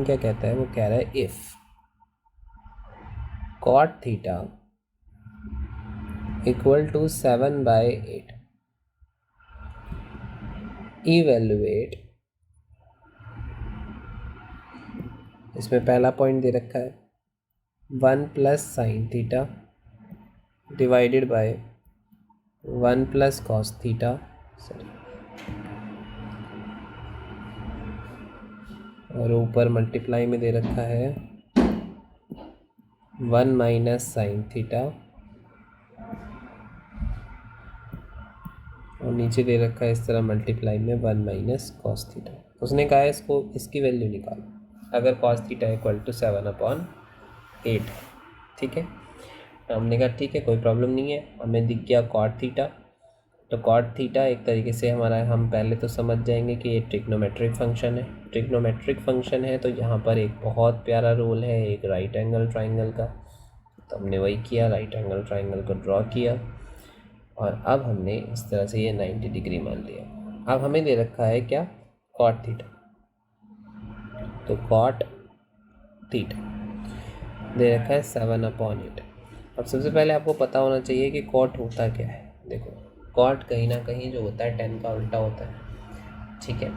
क्या कहता है, वो कह रहा है if cot theta equal to 7/8 evaluate, इसमें पहला पॉइंट दे रखा है 1 plus sine theta divided by 1 plus cos theta, और ऊपर मल्टीप्लाई में दे रखा है 1 माइनस साइन थीटा, और नीचे दे रखा है इस तरह मल्टीप्लाई में 1 माइनस कॉस थीटा। उसने कहा है इसको, इसकी वैल्यू निकालो अगर कॉस थीटा इक्वल टू 7/8 है। ठीक है, हमने कहा ठीक है, कोई प्रॉब्लम नहीं है। हमें दिख गया कॉट थीटा, तो कॉट थीटा एक तरीके से हमारा, हम पहले तो समझ जाएंगे कि ये ट्रिग्नोमेट्रिक फंक्शन है। ट्रिग्नोमेट्रिक फंक्शन है तो यहाँ पर एक बहुत प्यारा रोल है एक राइट एंगल ट्राइंगल का, तो हमने वही किया, राइट एंगल ट्राइंगल को ड्रॉ किया, और अब हमने इस तरह से ये 90 डिग्री मान लिया। अब हमें दे रखा है क्या, कॉट थीटा, तो कॉट थीटा दे रखा है 7/8। अब सबसे पहले आपको पता होना चाहिए कि कॉट होता क्या है। देखो, कॉट कहीं ना कहीं जो होता है 10 का उल्टा होता है। ठीक है,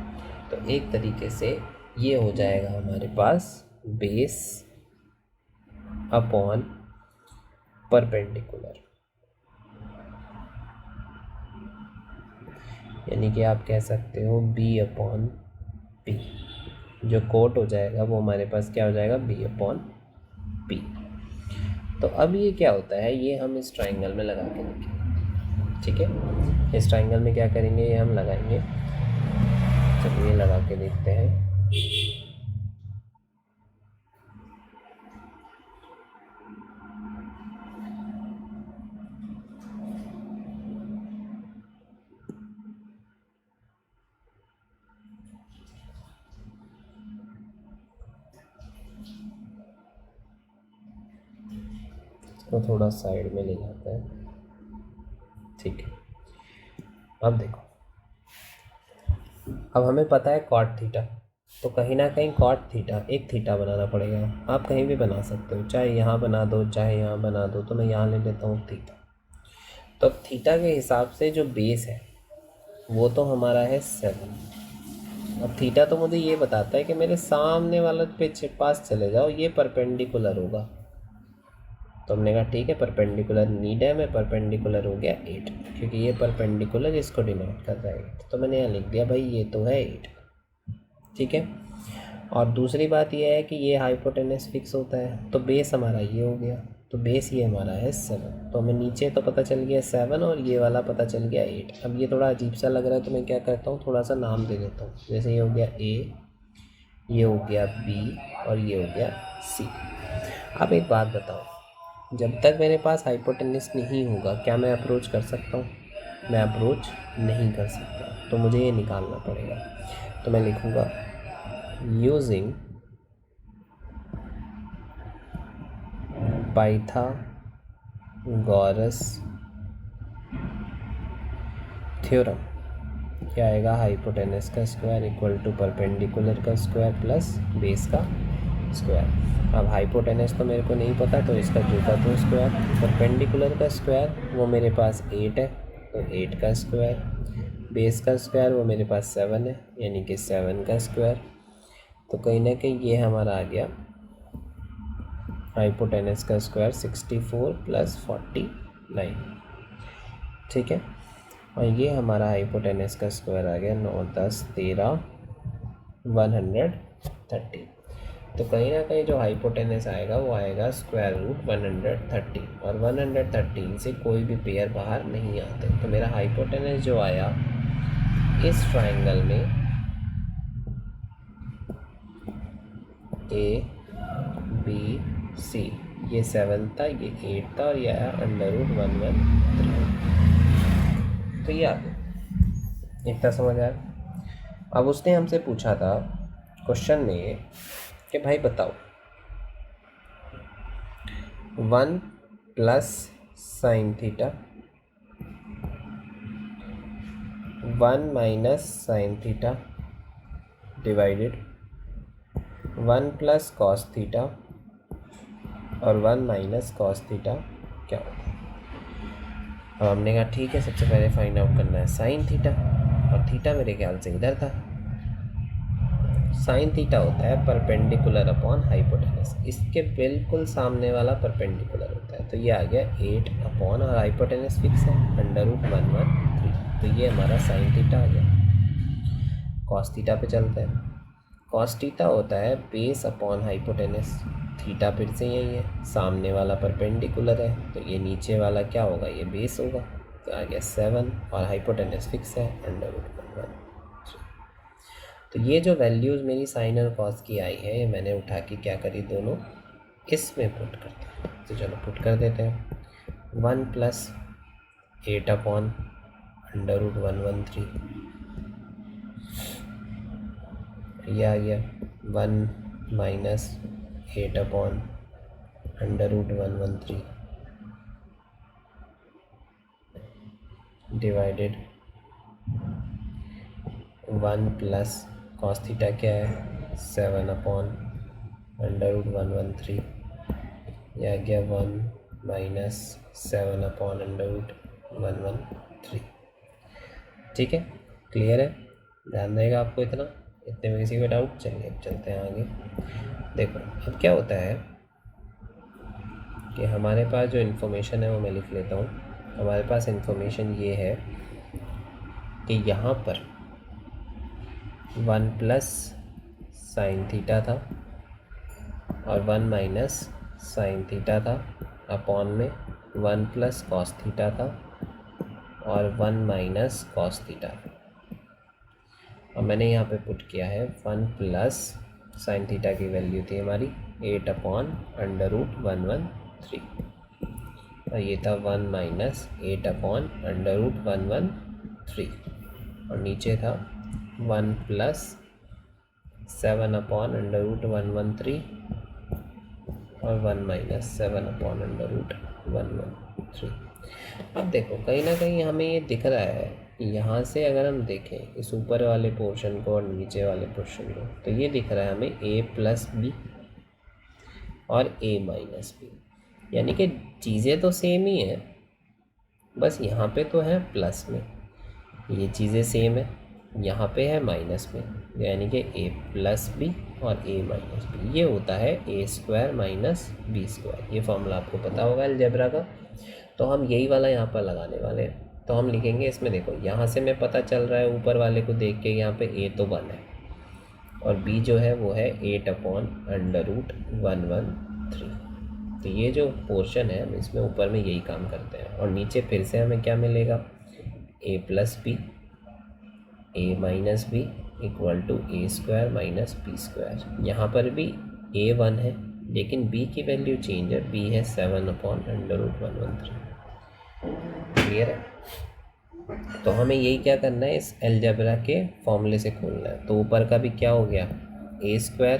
तो एक तरीके से ये हो जाएगा हमारे पास बेस अपॉन परपेंडिकुलर, यानी कि आप कह सकते हो b/p। जो कोट हो जाएगा वो हमारे पास क्या हो जाएगा, b/p। तो अब ये क्या होता है, ये हम इस ट्राइंगल में लगा के देखेंगे। ठीक है, इस ट्राइंगल में क्या करेंगे, ये हम लगाएंगे। चलिए लगा के देखते हैं। इसको थोड़ा साइड में ले जाते हैं। ठीक है, अब देखो, अब हमें पता है कॉट थीटा, तो कहीं ना कहीं कॉट थीटा एक थीटा बनाना पड़ेगा। आप कहीं भी बना सकते हो, चाहे यहाँ बना दो चाहे यहाँ बना दो, तो मैं यहाँ ले लेता हूँ थीटा। तो अब थीटा के हिसाब से जो बेस है वो तो हमारा है 7। अब थीटा तो मुझे ये बताता है कि मेरे सामने वाले पे पास चले जाओ, ये परपेंडिकुलर होगा। तो हमने कहा ठीक है, परपेंडिकुलर नीड है, मैं परपेंडिकुलर हो गया 8, क्योंकि ये परपेंडिकुलर इसको डिनोट कर रहा है 8, तो मैंने यहाँ लिख दिया भाई ये तो है 8। ठीक है, और दूसरी बात ये है कि ये हाइपोटेनस फिक्स होता है, तो बेस हमारा ये हो गया, तो बेस ये हमारा है 7। तो हमें नीचे तो पता चल गया 7 और ये वाला पता चल गया 8। अब ये थोड़ा अजीब सा लग रहा है, तो मैं क्या करता हूँ, थोड़ा सा नाम दे देता हूँ। जैसे ये हो गया A, ये हो गया B, और ये हो गया C। अब एक बात बताओ, जब तक मेरे पास हाइपोटेनस नहीं होगा क्या मैं अप्रोच कर सकता हूँ? मैं अप्रोच नहीं कर सकता, तो मुझे ये निकालना पड़ेगा। तो मैं लिखूँगा यूजिंग पाइथागोरस थ्योरम। क्या आएगा, हाइपोटेनस का स्क्वायर इक्वल टू परपेंडिकुलर का स्क्वायर प्लस बेस का स्क्वायर। अब हाइपोटेनस तो मेरे को नहीं पता, तो इसका जो का तो स्क्वायर, परपेंडिकुलर का स्क्वायर वो मेरे पास 8 है, तो 8 का स्क्वायर, बेस का स्क्वायर वो मेरे पास 7 है, यानी कि 7 का स्क्वायर। तो कहीं ना कहीं ये हमारा आ गया हाइपोटेनस का स्क्वायर 64 + 49। ठीक है, और ये हमारा हाइपोटेनस का स्क्वायर आ गया 9, 10, 13, 130। तो कहीं ना कहीं जो हाइपोटेनस आएगा वो आएगा √130, और 113 से कोई भी पेयर बाहर नहीं आते। तो मेरा हाइपोटेनस जो आया इस ट्राइंगल में ABC, ये 7 था, ये 8 था, और ये आया √113। तो ये आ गया, इतना समझ आया। अब उसने हमसे पूछा था क्वेश्चन में कि भाई बताओ 1 plus sine theta 1 minus sign theta divided 1 plus cos theta और 1 माइनस कॉस थीटा क्या होगा। अब हमने कहा ठीक है, सबसे पहले फाइंड आउट करना है साइन थीटा, और थीटा मेरे ख्याल से इधर था। साइन थीटा होता है परपेंडिकुलर अपॉन हाइपोटेनस, इसके बिल्कुल सामने वाला परपेंडिकुलर होता है। तो ये आ गया 8 अपॉन, और हाइपोटेनस फिक्स है √113। तो ये हमारा साइन थीटा आ गया। कॉस थीटा पे चलते हैं। कॉस थीटा होता है बेस अपॉन हाइपोटेनस। थीटा फिर से यही है, सामने वाला परपेंडिकुलर है, तो ये नीचे वाला क्या होगा, ये बेस होगा। तो आ गया 7, और हाइपोटेनस फिक्स है √113। तो ये जो वैल्यूज़ मेरी साइन और कॉस की आई है, ये मैंने उठा के क्या करी, दोनों इसमें पुट करते हैं। तो चलो पुट कर देते हैं। 1 प्लस 8 अपॉन √113, यह आ गया 1 minus 8 upon √113 divided 1 plus cos theta क्या है 7 अपॉन √113, यह आ गया 1 माइनस 7 अपॉन √113। ठीक है, क्लियर है, ध्यान रहेगा आपको इतना, इतने में किसी को डाउट। चलिए अब चलते हैं आगे। देखो अब क्या होता है कि हमारे पास जो इन्फॉर्मेशन है वो मैं लिख लेता हूँ। हमारे पास इन्फॉर्मेशन ये है कि यहाँ पर 1 प्लस साइन थीटा था और 1 माइनस साइन थीटा था, अपॉन में 1 प्लस कॉस थीटा था और 1 माइनस कॉस थीटा। और मैंने यहाँ पे पुट किया है 1 प्लस साइन थीटा की वैल्यू थी हमारी 8 अपॉन √113, और ये था 1 माइनस 8 अपॉन √113, और नीचे था 1 प्लस 7 अपॉन √113 और 1 माइनस 7 अपॉन √113। अब देखो कहीं ना कहीं हमें ये दिख रहा है कि यहाँ से अगर हम देखें इस ऊपर वाले पोर्शन को और नीचे वाले पोर्शन को, तो ये दिख रहा है हमें a प्लस बी और a माइनस बी, यानी कि चीज़ें तो सेम ही हैं, बस यहाँ पे तो है प्लस में, ये चीज़ें सेम है, यहाँ पे है माइनस में, यानी कि a प्लस बी और a माइनस बी। ये होता है a² माइनस b²। ये फॉर्मूला आपको पता होगा अलजेब्रा का, तो हम यही वाला यहाँ पर लगाने वाले हैं। तो हम लिखेंगे इसमें, देखो यहाँ से मैं पता चल रहा है ऊपर वाले को देख के, यहाँ पे a तो 1 है और b जो है वो है 8 अपॉन √113। तो ये जो पोर्शन है हम इसमें ऊपर में यही काम करते हैं, और नीचे फिर से हमें क्या मिलेगा, a plus B a minus B equal to a² minus b²। यहाँ पर भी a 1 है लेकिन b की वैल्यू चेंज है, b है 7 अपॉन √113। क्लियर है। तो हमें यही क्या करना है, इस अलजेब्रा के फॉर्मूले से खोलना है। तो ऊपर का भी क्या हो गया, a²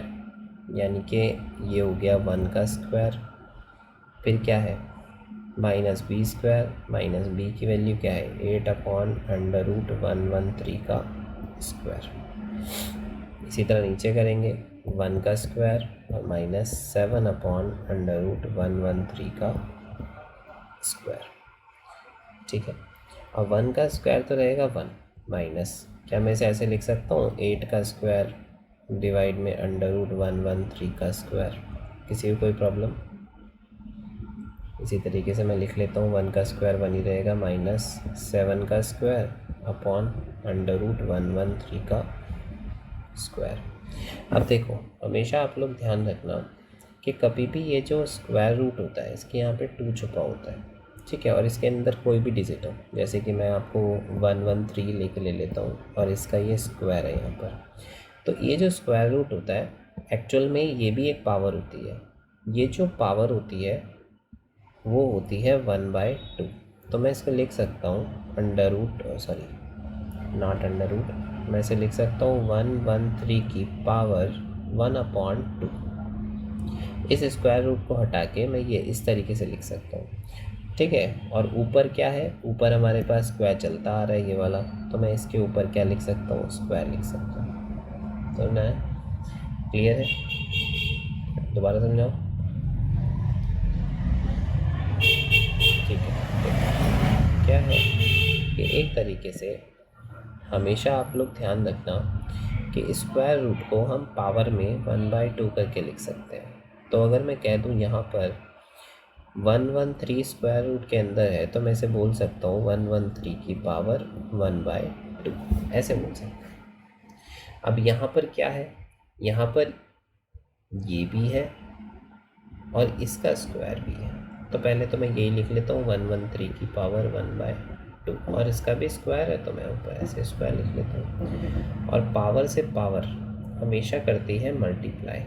यानी कि ये हो गया 1 का स्क्वायर, फिर क्या है माइनस b², माइनस b की वैल्यू क्या है 8 अपॉन √113 का स्क्वायर। इसी तरह नीचे करेंगे 1 का स्क्वायर और माइनस 7 अपॉन √113 का स्क्वायर। ठीक है, और 1 का स्क्वायर तो रहेगा 1 माइनस, क्या मैं इसे ऐसे लिख सकता हूँ 8 का स्क्वायर डिवाइड में √113 का स्क्वायर। किसी को कोई प्रॉब्लम? इसी तरीके से मैं लिख लेता हूँ 1 का स्क्वायर 1 ही रहेगा, माइनस 7 का स्क्वायर अपॉन √113 का स्क्वायर। अब देखो हमेशा आप लोग ध्यान रखना कि कभी भी ये जो स्क्वायर रूट होता है इसके यहाँ पे 2 छुपा होता है, ठीक है, और इसके अंदर कोई भी डिजिट हो, जैसे कि मैं आपको 113 लेके ले लेता हूँ और इसका ये स्क्वायर है यहाँ पर। तो ये जो स्क्वायर रूट होता है एक्चुअल में ये भी एक पावर होती है। ये जो पावर होती है वो होती है 1/2। तो मैं इसको लिख सकता हूँ मैं इसे लिख सकता हूँ 113 की पावर 1/2। इस स्क्वायर रूट को हटा के मैं ये इस तरीके से लिख सकता हूँ, ठीक है। और ऊपर क्या है, ऊपर हमारे पास स्क्वायर चलता आ रहा है ये वाला, तो मैं इसके ऊपर क्या लिख सकता हूँ, स्क्वायर लिख सकता हूँ। तो ना क्लियर है? दोबारा समझाओ। ठीक है, तो क्या है कि एक तरीके से हमेशा आप लोग ध्यान रखना कि स्क्वायर रूट को हम पावर में 1/2 करके लिख सकते हैं। तो अगर मैं कह दूँ यहाँ पर 113 स्क्वायर रूट के अंदर है, तो मैं इसे बोल सकता हूँ 113 की पावर 1/2, ऐसे बोल सकता हूँ। अब यहाँ पर क्या है, यहाँ पर ये भी है और इसका स्क्वायर भी है, तो पहले तो मैं यही लिख लेता हूँ 113 की पावर 1/2, और इसका भी स्क्वायर है तो मैं ऊपर ऐसे स्क्वायर लिख लेता हूँ। और पावर से पावर हमेशा करती है मल्टीप्लाई,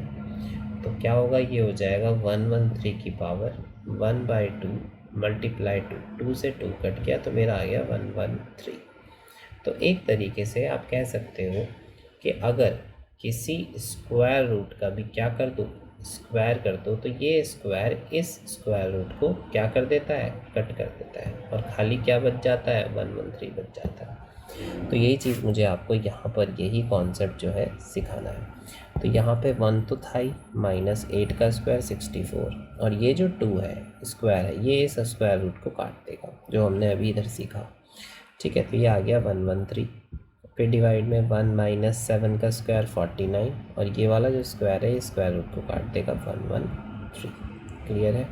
तो क्या होगा, ये हो जाएगा 113 की पावर 1/2 मल्टीप्लाई 2 से 2 कट गया तो मेरा आ गया 113। तो एक तरीके से आप कह सकते हो कि अगर किसी स्क्वायर रूट का भी क्या कर दो, स्क्वायर कर दो, तो ये स्क्वायर इस स्क्वायर रूट को क्या कर देता है, कट कर देता है, और खाली क्या बच जाता है, 113 बच जाता है। तो यही चीज़ मुझे आपको यहाँ पर यही कॉन्सेप्ट जो है सिखाना है। तो यहाँ पे 1 तो था ही, -8 का स्क्वायर 64, और ये जो 2 है स्क्वायर है, ये इस स्क्वायर रूट को काट देगा जो हमने अभी इधर सीखा। ठीक है, तो ये आ गया 113, फिर डिवाइड में 1 - 7 का स्क्वायर 49, और ये वाला जो स्क्वायर है स्क्वायर रूट को काट देगा 113। क्लियर है?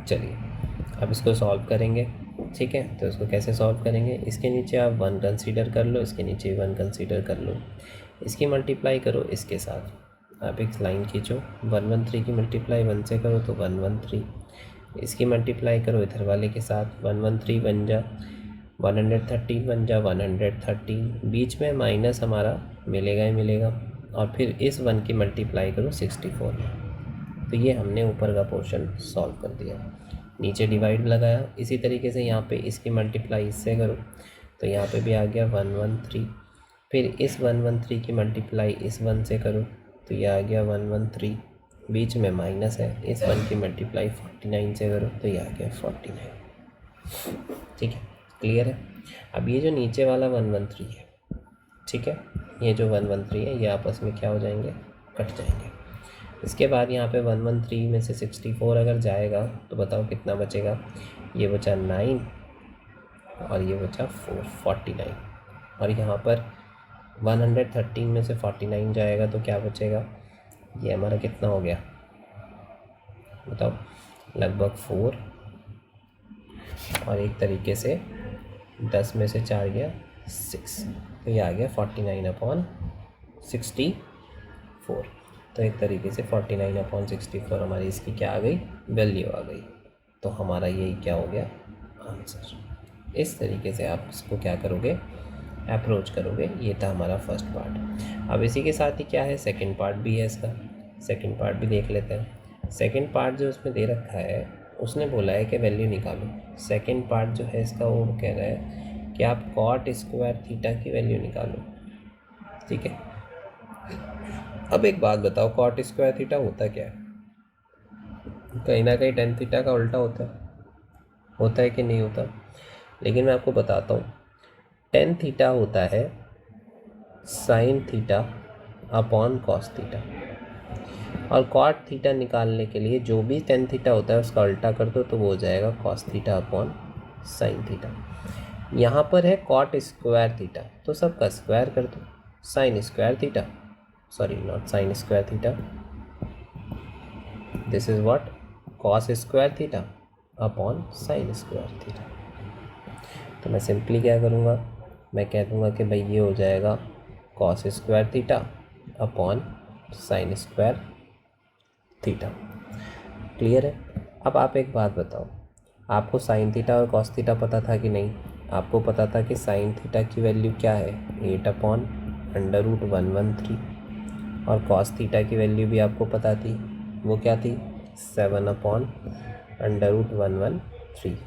चलिए अब इसको सॉल्व करेंगे। ठीक है, तो इसको कैसे सॉल्व करेंगे, इसके नीचे आप 1 कंसीडर कर लो, इसके नीचे 1 कंसीडर कर लो, इसकी मल्टीप्लाई करो इसके साथ, आप एक लाइन खींचो, 113 की मल्टीप्लाई 1 से करो तो 113, इसकी मल्टीप्लाई करो इधर वाले के साथ, 113 बन जा 113 बन जा 113, बीच में माइनस हमारा मिलेगा ही मिलेगा, और फिर इस 1 की मल्टीप्लाई करो 64 में। तो ये हमने ऊपर का पोर्शन सॉल्व कर दिया, नीचे डिवाइड लगाया। इसी तरीके से यहाँ पे इसकी मल्टीप्लाई इससे करो, तो यहाँ पे भी आ गया 113, फिर इस 113 की मल्टीप्लाई इस 1 से करो तो ये आ गया 113, बीच में माइनस है, इस 1 की मल्टीप्लाई 49 से करो तो ये आ गया 49। ठीक है, क्लियर है? अब ये जो नीचे वाला 113 है, ठीक है, ये जो 113 है ये आपस में क्या हो जाएंगे, कट जाएंगे। इसके बाद यहाँ पे 113 में से 64 अगर जाएगा तो बताओ कितना बचेगा, ये बचा 9 और ये बचा 49, और यहाँ पर 113 में से 49 जाएगा तो क्या बचेगा, ये हमारा कितना हो गया बताओ, लगभग 4, और एक तरीके से 10 में से 4 गया 6, तो ये आ गया 49/64। तो एक तरीके से 49/64 हमारी इसकी क्या आ गई, वैल्यू आ गई। तो हमारा यही क्या हो गया, आंसर। इस तरीके से आप इसको क्या करोगे, अप्रोच करोगे। ये था हमारा फर्स्ट पार्ट। अब इसी के साथ ही क्या है, सेकंड पार्ट भी है इसका, सेकंड पार्ट भी देख लेते हैं। सेकंड पार्ट जो उसमें दे रखा है, उसने बोला है कि वैल्यू निकालो। सेकंड पार्ट जो है इसका वो कह रहा है कि आप कॉट स्क्वायर थीटा की वैल्यू निकालो। ठीक है, अब एक बात बताओ, कॉट स्क्वायर थीटा होता क्या है? कहीं ना कहीं टेन थीटा का उल्टा होता है कि नहीं होता? लेकिन मैं आपको बताता हूँ, टेन थीटा होता है sine theta upon cos theta, और कॉट थीटा निकालने के लिए जो भी टेन थीटा होता है उसका उल्टा कर दो तो वो हो जाएगा cos theta upon sine theta. यहाँ पर है कॉट स्क्वायर थीटा, तो सबका स्क्वायर कर दो, sine square theta, sorry not sine square theta, this is what, cos square theta upon sine square theta. तो मैं सिंपली क्या करूँगा, मैं कह दूँगा कि भाई ये हो जाएगा cos square theta upon sine square theta. Clear है? अब आप एक बात बताओ, आपको साइन थीटा और कॉस थीटा पता था कि नहीं? आपको पता था कि साइन थीटा की वैल्यू क्या है, 8/√113, और कॉस थीटा की वैल्यू भी आपको पता थी, वो क्या थी, 7/√113।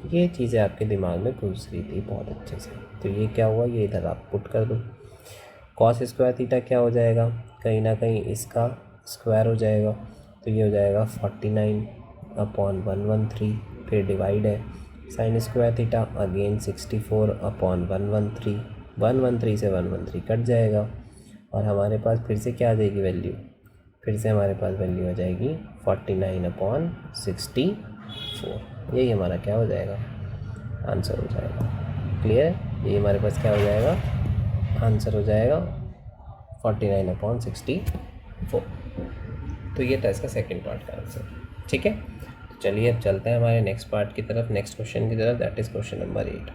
ये चीज़ें आपके दिमाग में घुस रही थी बहुत अच्छे से। तो ये क्या हुआ, ये इधर आप पुट कर दो। कॉस स्क्वायर थीटा क्या हो जाएगा, कहीं ना कहीं इसका स्क्वायर हो जाएगा, तो ये हो जाएगा 49/113, फिर डिवाइड है साइन स्क्वायर थीटा अगेन 64/113, 113 से 113 कट जाएगा, और हमारे पास फिर से क्या आ जाएगी वैल्यू, फिर से हमारे पास वैल्यू आ जाएगी 49/64। यही हमारा क्या हो जाएगा, आंसर हो जाएगा। क्लियर है, यही हमारे पास क्या हो जाएगा, आंसर हो जाएगा 49/64। तो ये था इसका सेकंड पार्ट का आंसर। ठीक है, तो चलिए अब चलते हैं हमारे नेक्स्ट पार्ट की तरफ, नेक्स्ट क्वेश्चन की तरफ, दैट इज़ क्वेश्चन नंबर 8।